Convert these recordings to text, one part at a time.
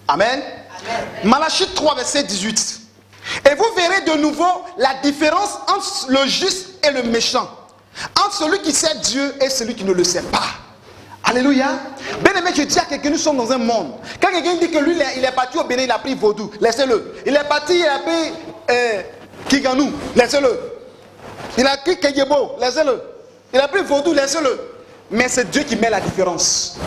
Amen. Malachie 3, verset 18. Et vous verrez de nouveau la différence entre le juste et le méchant. Entre celui qui sait Dieu et celui qui ne le sait pas. Alléluia. Bien aimé, je dis à quelqu'un, nous sommes dans un monde. Quand quelqu'un dit que lui, il est parti au Bénin, il a pris vaudou, laissez-le. Il est parti, il a pris Kiganou, laissez-le. Il a pris Kegyebo, laissez-le. Il a pris vaudou, laissez-le. Mais c'est Dieu qui met la différence.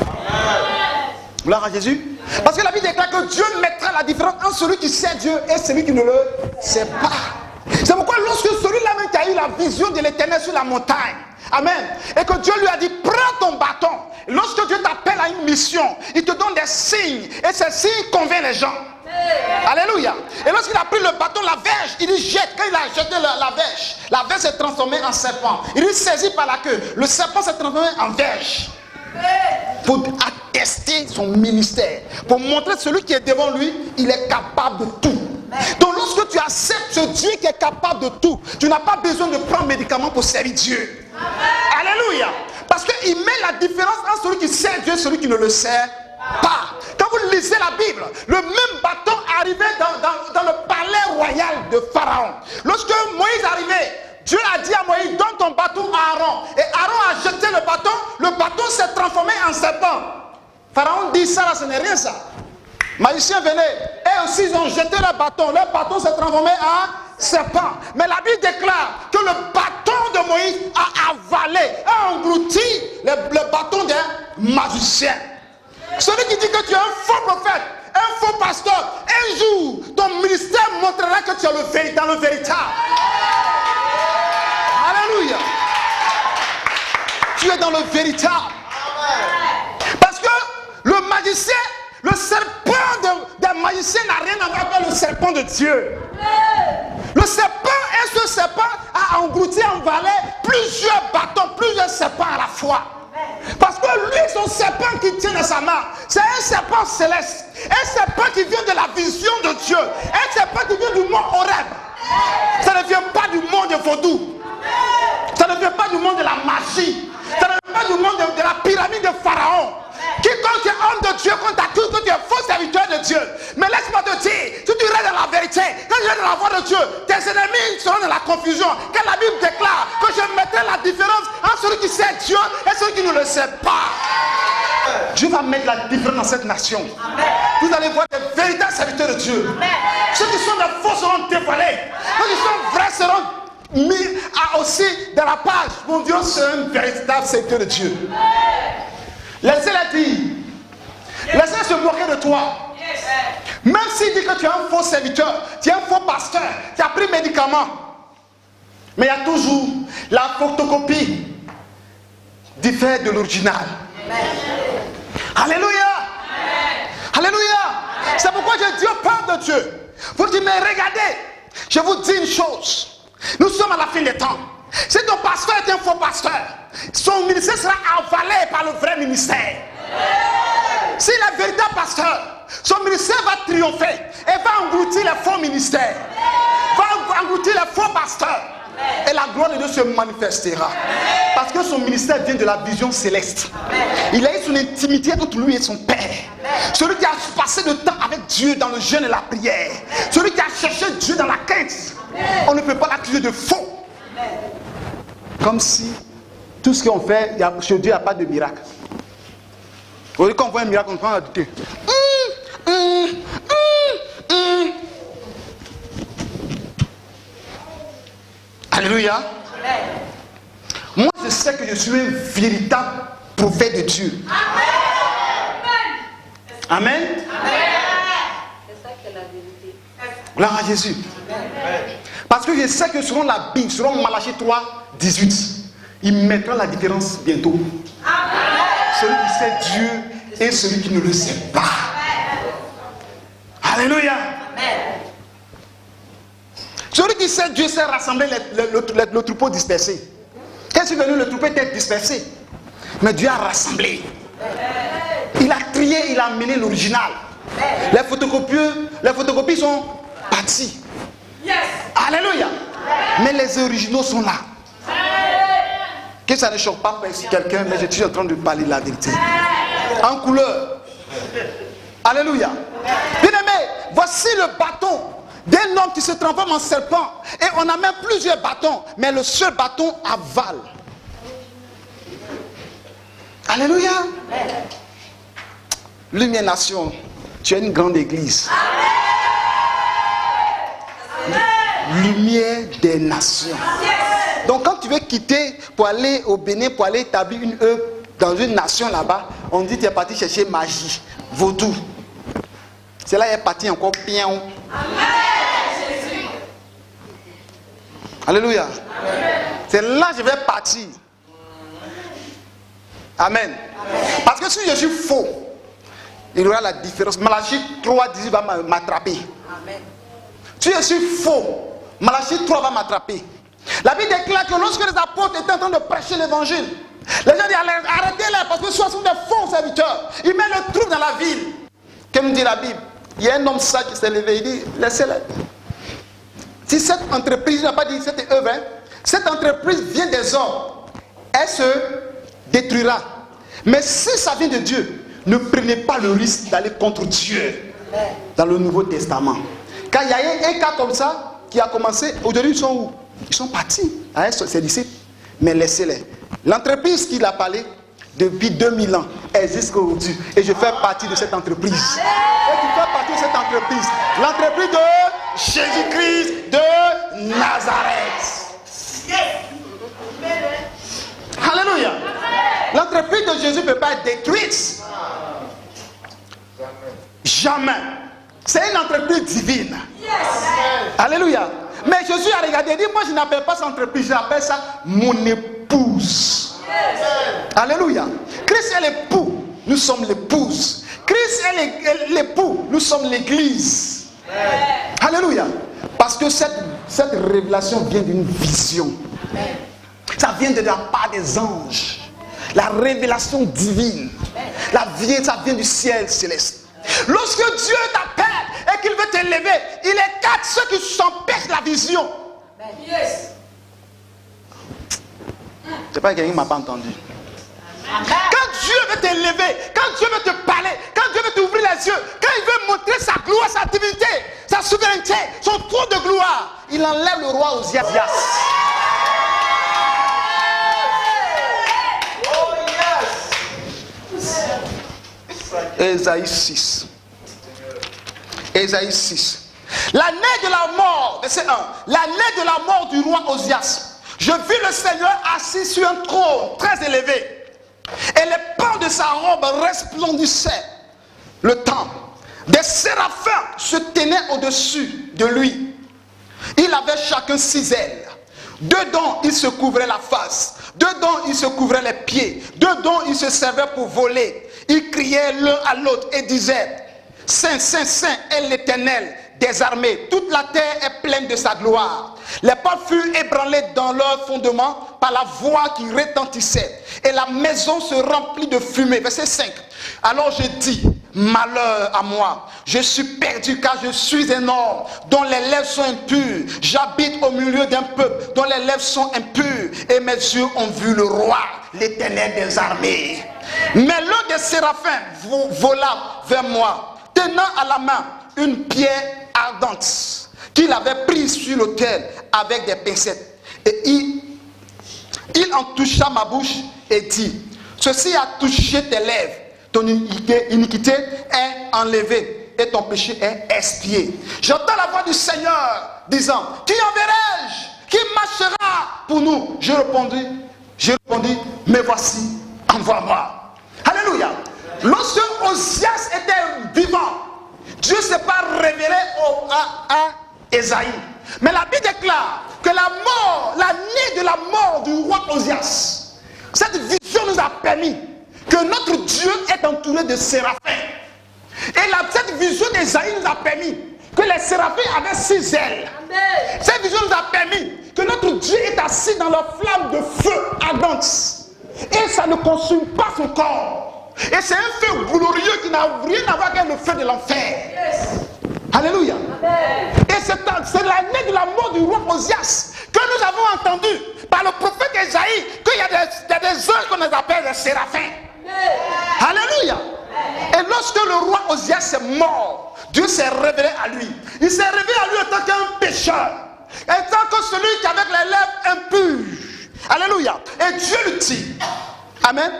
Gloire à Jésus. Parce que la Bible déclare que Dieu mettra la différence entre celui qui sait Dieu et celui qui ne le sait pas. C'est pourquoi lorsque celui-là même qui a eu la vision de l'Éternel sur la montagne, amen, et que Dieu lui a dit, prends ton bâton. Lorsque Dieu t'appelle à une mission, il te donne des signes, et ces signes convainquent les gens. Alléluia. Et lorsqu'il a pris le bâton, la verge, il dit jette. Quand il a jeté la verge s'est transformée en serpent. Il est saisi par la queue. Le serpent s'est transformé en verge. Pour attester son ministère, pour montrer celui qui est devant lui, il est capable de tout. Donc lorsque tu acceptes ce Dieu qui est capable de tout, tu n'as pas besoin de prendre médicaments pour servir Dieu. Alléluia. Parce qu'il met la différence entre celui qui sait Dieu et celui qui ne le sait pas. Quand vous lisez la Bible, le même bâton arrivait dans le palais royal de Pharaon. Lorsque Moïse arrivait, Dieu a dit à Moïse, donne ton bâton à Aaron. Et Aaron a jeté le bâton s'est transformé en serpent. Pharaon dit, ça là, ce n'est rien ça. Magiciens venaient, et aussi ils ont jeté leur bâton s'est transformé en serpent. Mais la Bible déclare que le bâton de Moïse a avalé, a englouti le bâton d'un magicien. Celui qui dit que tu es un faux prophète, un faux pasteur, un jour, ton ministère montrera que tu es dans le véritable. Alléluia. Tu es dans le véritable. Parce que le magicien, le serpent d'un magicien n'a rien à voir avec le serpent de Dieu. Le serpent et ce serpent a englouti, envalé plusieurs bâtons, plusieurs serpents à la fois. Parce que lui, son serpent qui tient dans sa main, c'est un serpent céleste. Un serpent qui vient de la vision de Dieu. Un serpent qui vient du mont Horeb. Ça ne vient pas du monde de vaudou. Ça ne vient pas du monde de la magie. Ça ne vient pas du monde de la pyramide de Pharaon. Quiconque est homme de Dieu, quand tu accuse que tu es faux serviteur de Dieu. Mais laisse-moi te dire, si tu restes dans la vérité, quand tu restes dans la voie de Dieu, tes ennemis seront dans la confusion. Quand la Bible déclare que je mettrai la différence entre celui qui sait Dieu et celui qui ne le sait pas. Dieu va mettre la différence dans cette nation. Vous allez voir des véritables serviteurs de Dieu. Ceux qui sont des faux seront dévoilés. Ceux qui sont vrais seront mis aussi dans la page. Mon Dieu, c'est un véritable serviteur de Dieu. Laissez-les dire. Laissez-les se moquer de toi. Même s'il dit que tu es un faux serviteur, tu es un faux pasteur, tu as pris médicaments. Mais il y a toujours la photocopie diffère de l'original. Alléluia. Alléluia. C'est pourquoi je dis au peuple de Dieu, vous dites, mais regardez, je vous dis une chose. Nous sommes à la fin des temps. Si ton pasteur est un faux pasteur, son ministère sera avalé par le vrai ministère. S'il est véritable pasteur, son ministère va triompher et va engloutir les faux ministères, va engloutir les faux pasteurs. Et la gloire de Dieu se manifestera. Parce que son ministère vient de la vision céleste. Il a eu son intimité entre lui et son Père. Celui qui a passé le temps avec Dieu dans le jeûne et la prière. Celui qui a cherché Dieu dans la quête. On ne peut pas l'accuser de faux. Comme si tout ce qu'on fait, chez Dieu, il n'y a pas de miracle. Au lieu qu'on voit un miracle, on prend la douter. Alléluia. Moi, je sais que je suis un véritable prophète de Dieu. Amen. Amen. C'est ça qui est la vérité. Gloire à Jésus. Parce que je sais que selon la Bible, selon Malachie 3, 18, il mettra la différence bientôt. Celui qui sait Dieu et celui qui ne le sait pas. Alléluia. Celui qui sait Dieu sait rassembler le troupeau dispersé. Quand c'est venu, le troupeau était dispersé. Mais Dieu a rassemblé. Il a trié, il a amené l'original. Les photocopies sont parties. Alléluia. Mais les originaux sont là. Que ça ne choque pas quelqu'un, mais je suis en train de parler la vérité. En couleur. Alléluia. Bien-aimé, voici le bâton d'un homme qui se transforme en serpent. Et on a même plusieurs bâtons, mais le seul bâton avale. Alléluia. Lumière Nation, tu es une grande église. Lumière des nations. Donc quand tu veux quitter pour aller au Bénin, pour aller établir une œuvre dans une nation là-bas, on dit tu es parti chercher magie, vaudou. C'est là qu'il est parti encore bien. Amen. Alléluia. C'est là que je vais partir. Amen. Parce que si je suis faux, il y aura la différence. Malachie 3:18 va m'attraper. Si je suis faux, Malachie 3 va m'attraper. La Bible déclare que lorsque les apôtres étaient en train de prêcher l'évangile, les gens disent arrêtez-les parce que ce sont des faux serviteurs. Ils mettent le trouble dans la ville. Que nous dit la Bible? Il y a un homme sage qui s'est levé, il dit laissez-les. Si cette entreprise, je n'ai pas dit cette œuvre, cette entreprise vient des hommes, elle se détruira. Mais si ça vient de Dieu, ne prenez pas le risque d'aller contre Dieu. Dans le Nouveau Testament. Quand il y a un cas comme ça qui a commencé, aujourd'hui ils sont où? Ils sont partis avec ses disciples. Mais laissez-les. L'entreprise qu'il a parlé depuis 2000 ans existe aujourd'hui. Et je fais partie de cette entreprise. Et tu fais partie de cette entreprise. L'entreprise de Jésus-Christ de Nazareth. Alléluia. L'entreprise de Jésus ne peut pas être détruite. Jamais. C'est une entreprise divine. Alléluia. Mais Jésus a regardé et dit, moi je n'appelle pas cette entreprise, j'appelle ça mon épouse. Alléluia. Christ est l'époux, nous sommes l'épouse. Christ est l'époux, nous sommes l'église. Alléluia. Parce que cette révélation vient d'une vision. Ça vient de la part des anges. La révélation divine. Ça vient du ciel céleste. Lorsque Dieu t'appelle et qu'il veut t'élever, il écarte ceux qui s'empêchent la vision. Yes. Je sais pas, quelqu'un ne m'a pas entendu. Quand Dieu veut t'élever, quand Dieu veut te parler, quand Dieu veut t'ouvrir les yeux, quand il veut montrer sa gloire, sa divinité, sa souveraineté, son trône de gloire, il enlève le roi Osias. Ésaïe 6. Ésaïe 6. L'année de la mort, verset 1. L'année de la mort du roi Osias. Je vis le Seigneur assis sur un trône très élevé. Et les pans de sa robe resplendissaient le temple. Des séraphins se tenaient au-dessus de lui. Il avait chacun 6 ailes. Dedans, il se couvrait la face. Dedans, il se couvrait les pieds. Dedans, il se servait pour voler. Ils criaient l'un à l'autre et disaient, Saint, Saint, Saint est l'Éternel des armées. Toute la terre est pleine de sa gloire. Les portes furent ébranlées dans leur fondement par la voix qui retentissait. Et la maison se remplit de fumée. Verset 5. Alors je dis, malheur à moi. Je suis perdu car je suis un homme dont les lèvres sont impures. J'habite au milieu d'un peuple dont les lèvres sont impures. Et mes yeux ont vu le roi, l'Éternel des armées. Mais l'un des séraphins vola vers moi, tenant à la main une pierre ardente qu'il avait prise sur l'autel avec des pincettes. Et il en toucha ma bouche et dit, ceci a touché tes lèvres, ton iniquité est enlevée et ton péché est expié. J'entends la voix du Seigneur disant, qui enverrai-je? Qui marchera pour nous? Je répondis, mais voici, envoie-moi. Alléluia. Lorsque Osias était vivant, Dieu ne s'est pas révélé à Ésaïe. Mais la Bible déclare que l'année de la mort du roi Osias, cette vision nous a permis que notre Dieu est entouré de séraphins. Et cette vision d'Ésaïe nous a permis que les séraphins avaient 6 ailes. Amen. Cette vision nous a permis que notre Dieu est assis dans la flamme de feu ardente. Et ça ne consume pas son corps. Et c'est un feu glorieux qui n'a rien à voir avec le feu de l'enfer. Yes. Alléluia. Amen. Et c'est l'année de la mort du roi Osias que nous avons entendu par le prophète Ésaïe qu'il y a des anges qu'on les appelle des séraphins. Amen. Alléluia. Amen. Et lorsque le roi Osias est mort, Dieu s'est révélé à lui. Il s'est révélé à lui en tant qu'un pécheur, en tant que celui qui avait les lèvres impures. Alléluia. Et Dieu le dit. Amen.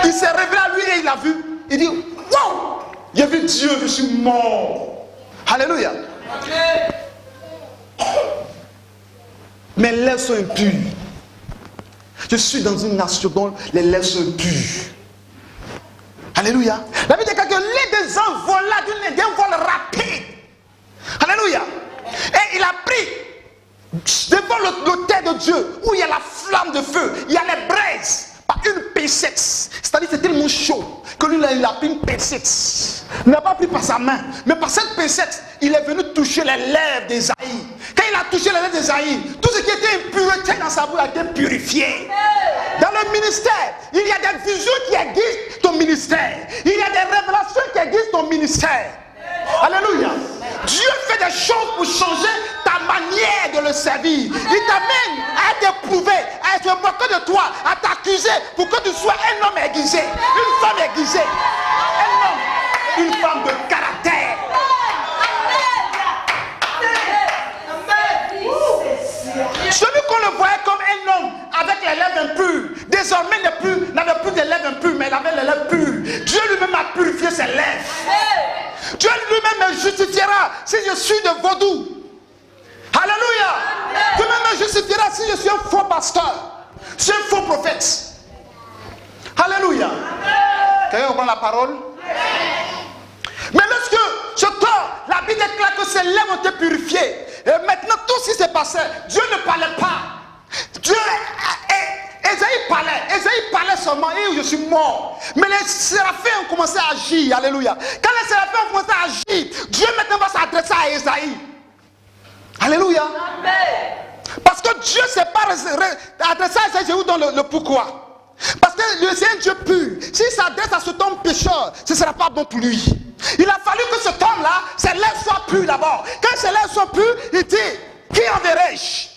Il s'est révélé à lui et il a vu. Il dit, wow, j'ai vu Dieu, je suis mort. Alléluia. Mes lèvres sont impures. Je suis dans une nation dont les lèvres sont impures. Alléluia. La Bible dit que l'un des hommes vola d'un vol rapide. Alléluia. Et il a pris devant l'autel de Dieu où il y a la flamme de feu, il y a les braises, par une pincette. C'est-à-dire que c'est tellement chaud que lui il a pris une pincette. Il n'a pas pris par sa main, mais par cette pincette, il est venu toucher les lèvres d'Ésaïe. Quand il a touché les lèvres d'Ésaïe, tout ce qui était impureté dans sa bouche a été purifié. Dans le ministère, il y a des visions qui aiguisent ton ministère. Il y a des révélations qui aiguisent ton ministère. Alléluia. Dieu fait des choses pour changer ta manière de le servir. Il t'amène à t'éprouver, à être moqué de toi, à t'accuser pour que tu sois un homme aiguisé, une femme aiguisée, un homme, une femme de caractère. Celui qu'on le voyait comme un homme avec les lèvres impures, désormais n'avait plus de lèvres impures, mais il avait les lèvres pures. Dieu lui-même a purifié ses lèvres. Dieu lui-même me justifiera si je suis de vaudou. Alléluia. Dieu même me justifiera si je suis un faux pasteur, si je suis un faux prophète. Alléluia. Quelqu'un comprend la parole? Mais lorsque je dors, la Bible déclare que ses lèvres ont été purifiées. Et maintenant, tout ce qui s'est passé, Dieu ne parlait pas. Esaïe parlait seulement, et je suis mort. Mais les séraphins ont commencé à agir. Alléluia. Quand les séraphins ont commencé à agir, Dieu maintenant va s'adresser à Esaïe. Alléluia. Parce que Dieu ne s'est pas adressé à Esaïe, je vous donne le pourquoi. Parce que le Seigneur Dieu pur, s'il s'adresse à cet homme pécheur, ce ne sera pas bon pour lui. Il a fallu que cet homme-là, ses lèvres soient pures d'abord. Quand ses lèvres sont pures, il dit, qui enverrai-je?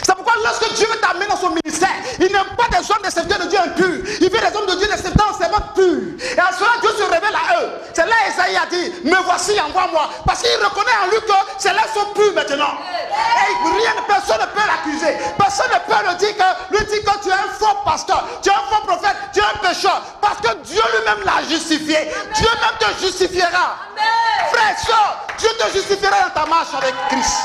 C'est pourquoi lorsque Dieu veut t'amener dans son ministère, il n'aime pas des hommes, des serviteurs de Dieu impurs. Il veut des hommes de Dieu, des serviteurs en servante purs. Et à cela, Dieu se révèle à eux. C'est là Esaïe a dit, me voici, envoie-moi. Parce qu'il reconnaît en lui que ses lèvres sont pures maintenant. Et personne ne peut l'accuser. Personne ne peut lui dire que tu es un faux pasteur, tu es un faux prophète, tu es un pécheur. Parce que Dieu lui-même l'a justifié. Dieu même te justifiera. Frère, soeur, Dieu te justifiera dans ta marche avec Christ.